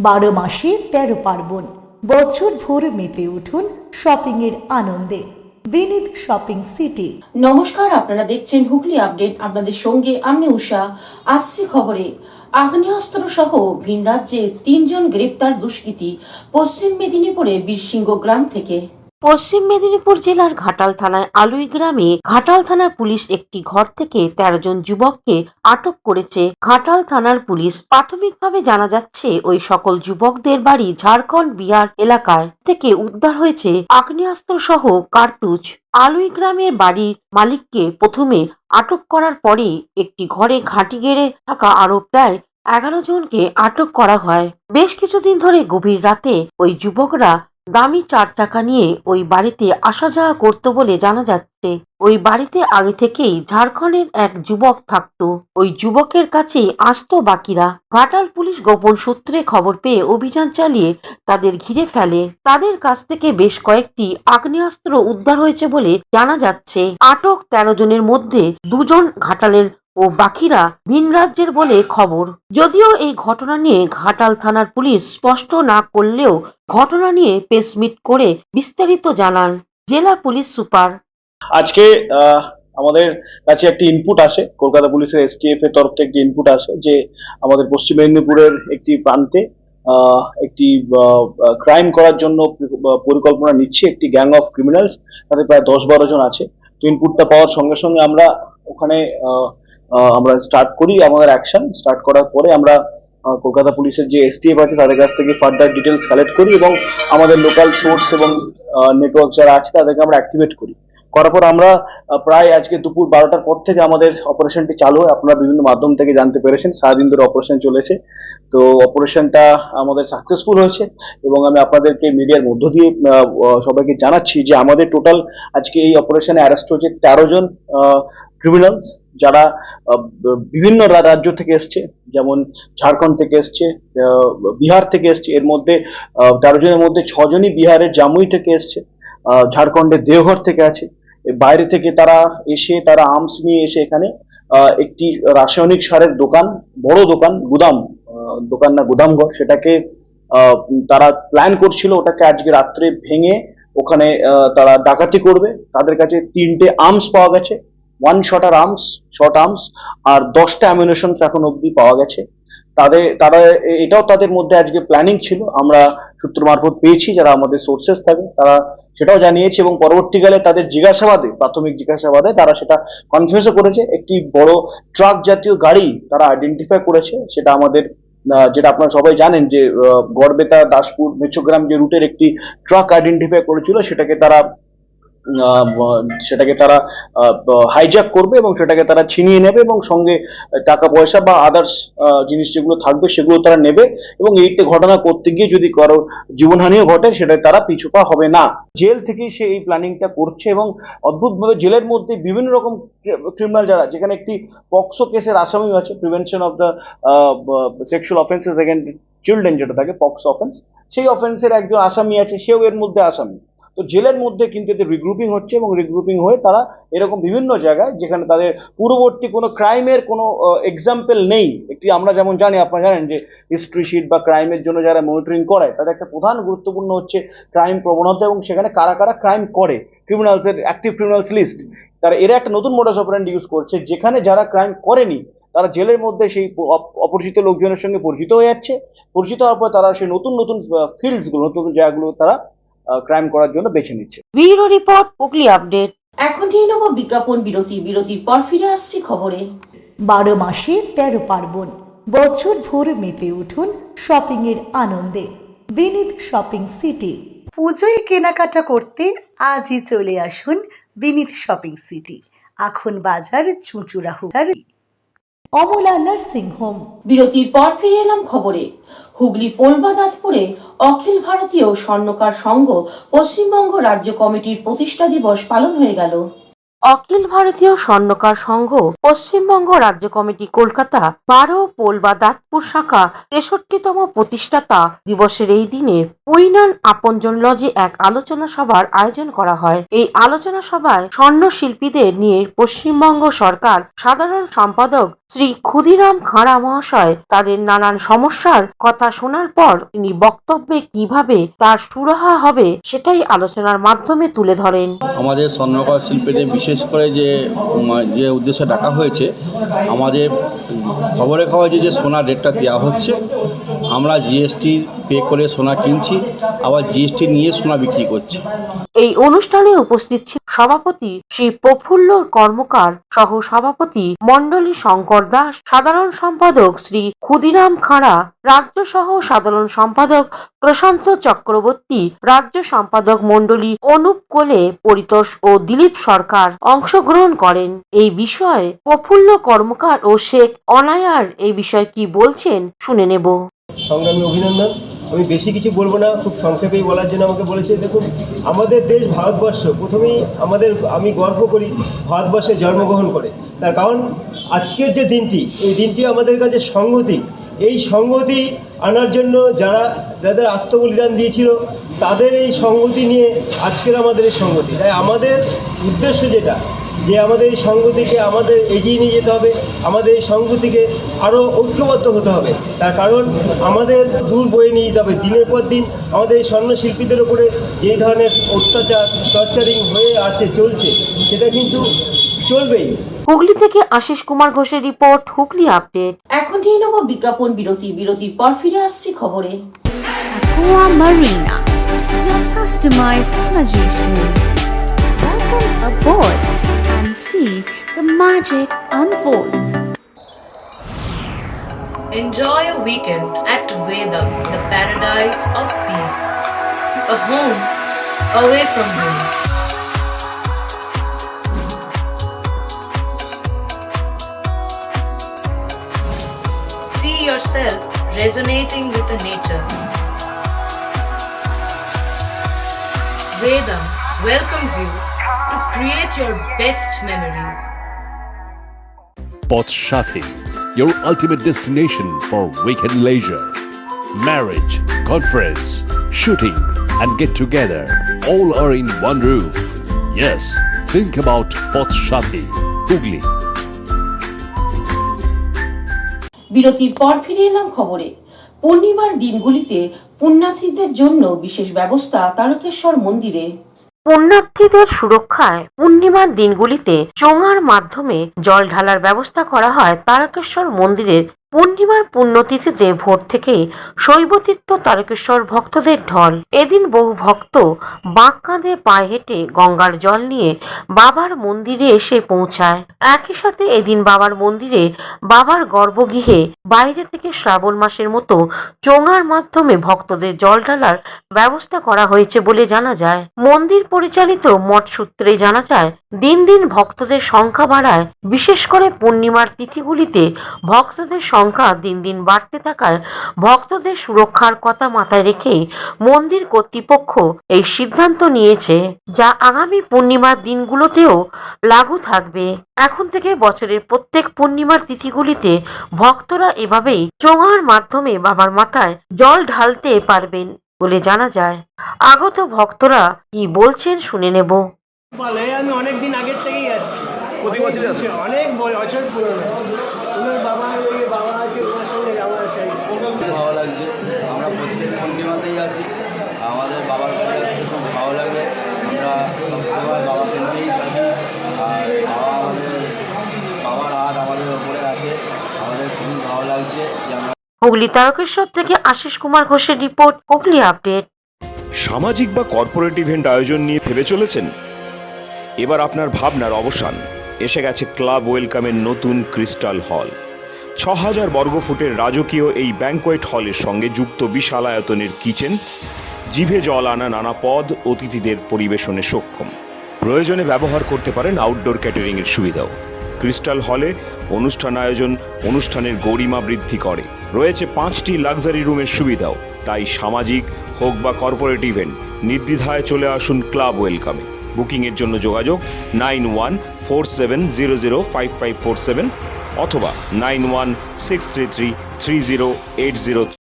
12 মাসে 13 পার্বণ, বছর ভোর মেতে উঠুন শপিং এর আনন্দে। বিনিদ শপিং সিটি। নমস্কার, আপনারা দেখছেন হুগলি আপডেট। আপনাদের সঙ্গে আমি উষা। আসছি খবরে। আগ্নেয়াস্ত্র সহ ভিন রাজ্যে 3 জন গ্রেপ্তার দুষ্কৃতী পশ্চিম মেদিনীপুরে বীরসিংহ গ্রাম থেকে। পশ্চিম মেদিনীপুর জেলার ঘাটাল থানায় আলুই গ্রামে ঘাটাল থানার পুলিশ একটি ঘর থেকে 13 জন যুবককে আটক করেছে। ঘাটাল থানার পুলিশ প্রাথমিকভাবে জানা যাচ্ছে ওই সকল যুবকদের বাড়ি ঝাড়খণ্ড বিহার এলাকায় থেকে উদ্ধার হয়েছে আগ্নেয়াস্ত্র সহ কার্তুজ। আলুই গ্রামের বাড়ির মালিককে প্রথমে আটক করার পরে একটি ঘরে ঘাঁটি গেড়ে থাকা আরো প্রায় 11 জনকে আটক করা হয়। বেশ কিছুদিন ধরে গভীর রাতে ওই যুবকরা দামি 4 চাকা নিয়ে ওই বাড়িতে আসা যাওয়া করতো বলে জানা যাচ্ছে। ওই বাড়িতে আগে থেকেই ঝাড়খণ্ডের এক যুবক থাকতো। ওই যুবকের কাছেই আসতো বাকিরা। ঘাটাল পুলিশ গোপন সূত্রে খবর পেয়ে অভিযান চালিয়ে তাদের ঘিরে ফেলে। তাদের কাছ থেকে বেশ কয়েকটি আগ্নেয়াস্ত্র উদ্ধার হয়েছে বলে জানা যাচ্ছে। আটক 13 জনের মধ্যে 2 জন ঘাটালের ও বাকিরা ভিন রাজ্যের বলে খবর। যদিও এই ঘটনা নিয়ে ঘাটাল থানার পুলিশ স্পষ্ট না করলেও ঘটনা নিয়ে প্রেস মিট করে বিস্তারিত জানান জেলা পুলিশ সুপার। আজকে আমাদের কাছে একটি ইনপুট আসে, কলকাতা পুলিশের এসটিএফ এর তরফ থেকে একটি ইনপুট আসে যে আমাদের পশ্চিম মেদিনীপুরের একটি প্রান্তে একটি ক্রাইম করার জন্য পরিকল্পনা নিচ্ছে একটি গ্যাং অফ ক্রিমিনালস, তাদের প্রায় 10-12 জন আছে। তো ইনপুটটা পাওয়ার সঙ্গে সঙ্গে আমরা ওখানে আমরা স্টার্ট করি আমাদের অ্যাকশন। স্টার্ট করার পরে আমরা কলকাতা পুলিশের যে এসটিএফ আছে তাদের কাছ থেকে ফার্দার ডিটেলস কালেক্ট করি এবং আমাদের লোকাল সোর্স এবং নেটওয়ার্ক যারা আছে তাদেরকে আমরা অ্যাক্টিভেট করি। করার পর আমরা প্রায় আজকে দুপুর 12টার পর থেকে আমাদের অপারেশনটি চালু হয়। আপনারা বিভিন্ন মাধ্যম থেকে জানতে পেরেছেন, সারাদিন ধরে অপারেশন চলেছে। তো অপারেশনটা আমাদের সাকসেসফুল হয়েছে এবং আমি আপনাদেরকে মিডিয়ার মধ্য দিয়ে সবাইকে জানাচ্ছি যে আমাদের টোটাল আজকে এই অপারেশনে অ্যারেস্ট হয়েছে 13 জন ক্রিমিনালস, যারা বিভিন্ন রাজ্য থেকে এসছে, যেমন ঝাড়খণ্ড থেকে এসছে, বিহার থেকে এসছে। এর মধ্যে 13 জনের মধ্যে 6 জনই বিহারের জামুই থেকে এসছে, ঝাড়খণ্ডের দেওঘর থেকে আছে। বাইরে থেকে তারা এসে তারা আর্মস নিয়ে এসে এখানে একটি রাসায়নিক সারের দোকান, বড় দোকান, গুদাম, দোকান না গুদামঘর, সেটাকে তারা প্ল্যান করছিল। ওটাকে আজকে রাত্রে ভেঙে ওখানে তারা ডাকাতি করবে। তাদের কাছে 3টে আর্মস পাওয়া গেছে, 1 শটার আর্মস, শর্ট আর্মস, আর 10টা অ্যামিউনিশনস এখন অব্দি পাওয়া গেছে। তারা এটাও তাদের মধ্যে আজকে প্ল্যানিং ছিল, আমরা সূত্র মারফত পেয়েছি, যারা আমাদের সোর্সেস থাকে তারা সেটাও জানিয়েছে এবং পরবর্তীকালে তাদের জিজ্ঞাসাবাদে, প্রাথমিক জিজ্ঞাসাবাদে তারা সেটা কনফিউজও করেছে। একটি বড় ট্রাক জাতীয় গাড়ি তারা আইডেন্টিফাই করেছে, সেটা আমাদের যেটা আপনারা সবাই জানেন যে গড়বেতা দাসপুর মেচোগ্রাম যে রুটের একটি ট্রাক আইডেন্টিফাই করেছিল, সেটাকে তারা হাইজ্যাক করবে এবং সেটাকে তারা ছিনিয়ে নেবে এবং সঙ্গে টাকা পয়সা বা আদার্স জিনিস যেগুলো থাকবে সেগুলো তারা নেবে এবং এইটা ঘটনা করতে গিয়ে যদি কারো জীবনহানিও ঘটে সেটা তারা পিছুপা হবে না। জেল থেকেই সে এই প্ল্যানিংটা করছে এবং অদ্ভুতভাবে জেলের মধ্যে বিভিন্ন রকম ক্রিমিনাল যারা, যেখানে একটি পক্সো কেসের আসামি আছে, prevention of the sexual offences against children যেটা থাকে পক্সো অফেন্স, সেই অফেন্সের একজন আসামি আছে, সেও এর মধ্যে আসামি। তো জেলের মধ্যে কিন্তু এদের রিগ্রুপিং হচ্ছে এবং রিগ্রুপিং হয়ে তারা এরকম বিভিন্ন জায়গায় যেখানে তাদের পূর্ববর্তী কোনো ক্রাইমের কোনো এক্সাম্পল নেই। একটি আমরা যেমন জানি, আপনারা জানেন যে হিস্ট্রি শিট বা ক্রাইমের জন্য যারা মনিটরিং করে তাদের একটা প্রধান গুরুত্বপূর্ণ হচ্ছে ক্রাইম প্রবণতা এবং সেখানে কারা কারা ক্রাইম করে, ক্রিমিনালসের অ্যাক্টিভ ক্রিমিনালস লিস্ট। এরা একটা নতুন মোডাস অপারেন্ডি ইউজ করছে, যেখানে যারা ক্রাইম করেনি তারা জেলের মধ্যে সেই অপরিচিত লোকজনের সঙ্গে পরিচিত হয়ে যাচ্ছে। পরিচিত হওয়ার পর তারা সেই নতুন নতুন ফিল্ডসগুলো, নতুন জায়গাগুলো তারা ক্রাইম করার জন্য বেছে নিচ্ছে। Bureau report, Hooghly update. এখন নিয়ে নেব বিজ্ঞাপন বিরতি। বিরতির পর ফিরে আসছি খবরে। 12 মাসে 13 পার্বণ, বছর ভোর মেতে উঠুন শপিং এর আনন্দে। বিনিদ শপিং সিটি। পুজোয় কেনাকাটা করতে আজই চলে আসুন বিনিদ শপিং সিটি, আখন বাজার, চুঁচুড়াহুড়ার অমলা নার্সিং হোম। বিরতির পর ফিরে এলাম খবরে। হুগলি পোলবাদাতপুরে অখিল ভারতীয় স্বর্ণকার সংঘ পশ্চিমবঙ্গ রাজ্য কমিটির প্রতিষ্ঠা দিবস পালন হয়ে গেল। অখিল ভারতীয় স্বর্ণকার সংঘ পশ্চিমবঙ্গ রাজ্য কমিটি কলকাতা 12 পোলবাদাতপুর শাখা 63তম প্রতিষ্ঠাতা দিবসের এই দিনে কুইনান আপনজন লজে এক আলোচনা সভার আয়োজন করা হয়। এই আলোচনা সভায় স্বর্ণ শিল্পীদের নিয়ে পশ্চিমবঙ্গ সরকার সাধারণ সম্পাদক শ্রী ক্ষুদিরাম খাঁড়া মহাশয় তাদের নানান সমস্যার কথা শোনার পর তিনি বক্তব্যে কিভাবে তার সুরাহা হবে সেটাই আলোচনার মাধ্যমে তুলে ধরেন। আমাদের স্বর্ণকার শিল্পীদের বিশেষ করে যে উদ্দেশ্যে ডাকা হয়েছে, আমাদের খবরের কাগজে যে সোনার রেটটা দেওয়া হচ্ছে, আমরা জিএসটি পে করে সোনা কিনছি, আবার জিএসটি নিয়ে সোনা বিক্রি করছি। এই অনুষ্ঠানে উপস্থিত ছিল সভাপতি শ্রী প্রফুল্ল কর্মকার, সহ সভাপতি মণ্ডলী শঙ্কর দাস, সাধারণ সম্পাদক শ্রী ক্ষুদিরাম খাঁড়া, রাজ্য সহ সাধারণ সম্পাদক প্রশান্ত চক্রবর্তী, রাজ্য সম্পাদক মণ্ডলী অনুপ কোলে, পরিতোষ ও দিলীপ সরকার অংশগ্রহণ করেন। এই বিষয়ে প্রফুল্ল কর্মকার ও শেখ অনায়ার এই বিষয়ে কি বলছেন শুনে নেব। সংগ্রামী অভিনন্দন। আমি বেশি কিছু বলবো না, খুব সংক্ষেপেই বলার জন্য আমাকে বলেছে। দেখুন, আমাদের দেশ ভারতবর্ষ, প্রথমেই আমি গর্ব করি ভারতবর্ষে জন্মগ্রহণ করে। তার কারণ আজকের যে দিনটি, এই দিনটি আমাদের কাছে সংহতি, এই সংহতি আনার জন্য যাদের আত্মবলিদান দিয়েছিল তাদের এই সংহতি নিয়ে আজকের আমাদের এই সংহতি। তাই আমাদের উদ্দেশ্য যেটা, যে আমাদের এই সংহতিকে আমাদের এগিয়ে নিয়ে যেতে হবে, আমাদের এই সংহতিকে আরও ঐক্যবদ্ধ হতে হবে। তার কারণ আমাদের দূর বয়ে নিয়ে যেতে হবে। দিনের পর দিন আমাদের এই স্বর্ণশিল্পীদের উপরে যেই ধরনের অত্যাচার, টর্চারিং হয়ে চলছে, সেটা কিন্তু চলবেই। হুগলি থেকে আশিস কুমার ঘোষের রিপোর্ট, হুগলি আপডেট। এখন নিয়ে নেব বিজ্ঞাপন বিরতি। বিরতির পর ফিরে আসছি খবরে। Aqua Marina, your customized magician. Welcome aboard and see the magic unfold. Enjoy a weekend at Vedam, the paradise of peace. A home away from home. See yourself resonating with the nature. Vedam welcomes you to create your best memories. Poth Shathi, your ultimate destination for weekend leisure. Marriage, conference, shooting and get together all are in one roof. Yes, think about Poth Shathi, Hugli. বিরতির পর ফিরে এলাম খবরে। পূর্ণিমার দিনগুলিতে পুণ্যার্থীদের জন্য বিশেষ ব্যবস্থা তারকেশ্বর মন্দিরে। পুণ্যার্থীদের সুরক্ষায় পূর্ণিমার দিনগুলিতে চোঙার মাধ্যমে জল ঢালার ব্যবস্থা করা হয় তারকেশ্বর মন্দিরের। পূর্ণিমার পুণ্যতিথিতে ভোর থেকেই শৈবতীর্থ তারকেশ্বর ভক্তদের ঢল। এদিন বহু ভক্ত বাঁক কাঁধে পায়ে হেঁটে গঙ্গার জল নিয়ে বাবার মন্দিরে এসে পৌঁছায়। একই সাথে এদিন বাবার মন্দিরে বাবার গর্ভগৃহে বাইরে থেকে শ্রাবণ মাসের মতো চোঙার মাধ্যমে ভক্তদের জল ঢালার ব্যবস্থা করা হয়েছে বলে জানা যায়। মন্দির পরিচালিত মঠ সূত্রে জানা যায়, দিন দিন ভক্তদের সংখ্যা বাড়ায়। বিশেষ করে পূর্ণিমার তিথিগুলিতে ভক্তদের সংখ্যা দিন দিন বাড়তে থাকায় ভক্তদের সুরক্ষার কথা মাথায় রেখেই মন্দির কর্তৃপক্ষ এই সিদ্ধান্ত নিয়েছে, যা আগামী পূর্ণিমার দিনগুলোতেও লাগু থাকবে। এখন থেকে বছরের প্রত্যেক পূর্ণিমার তিথিগুলিতে ভক্তরা এভাবেই চোঙার মাধ্যমে বাবার মাথায় জল ঢালতে পারবেন বলে জানা যায়। আগত ভক্তরা কি বলছেন শুনে নেব। আমি অনেকদিন আগের থেকেই আসছি, প্রতি বছরই আসছি, অনেক বছর পুরনো। ওনার বাবা আছে, ওনার সঙ্গে যাওয়া আসা। ভালো লাগছে, আমরা প্রত্যেক পূর্ণিমাতেই আসি, আমাদের বাবার কাছে আসতে খুব ভালো লাগে। আমরা সবসময় বাবাকে নিয়েই থাকি, আর বাবার হাত আমাদের ওপরে আছে, আমাদের খুবই ভালো লাগছে যে আমরা। হুগলি তারকেশ্বর থেকে আশিস কুমার ঘোষের রিপোর্ট, হুগলি আপডেট। সামাজিক বা কর্পোরেট ইভেন্ট আয়োজন নিয়ে ভেবে চলেছেন? এবার আপনার ভাবনার অবসান। এসে গেছে ক্লাব ওয়েলকামের নতুন ক্রিস্টাল হল। ৬,০০০ বর্গফুটের রাজকীয় এই ব্যাংকোয়েট হলের সঙ্গে যুক্ত বিশাল আয়তনের কিচেন, জিভে জল আনা নানা পদ অতিথিদের পরিবেশনে সক্ষম। প্রয়োজনে ব্যবহার করতে পারেন আউটডোর ক্যাটারিংয়ের সুবিধাও। ক্রিস্টাল হলে অনুষ্ঠান আয়োজন অনুষ্ঠানের গরিমা বৃদ্ধি করে। রয়েছে ৫টি লাক্সারি রুমের সুবিধাও। তাই সামাজিক হোক বা কর্পোরেট ইভেন্ট, নির্দ্বিধায় চলে আসুন ক্লাব ওয়েলকামে। বুকিংয়ের জন্য যোগাযোগ 9147005547 অথবা 9163333080।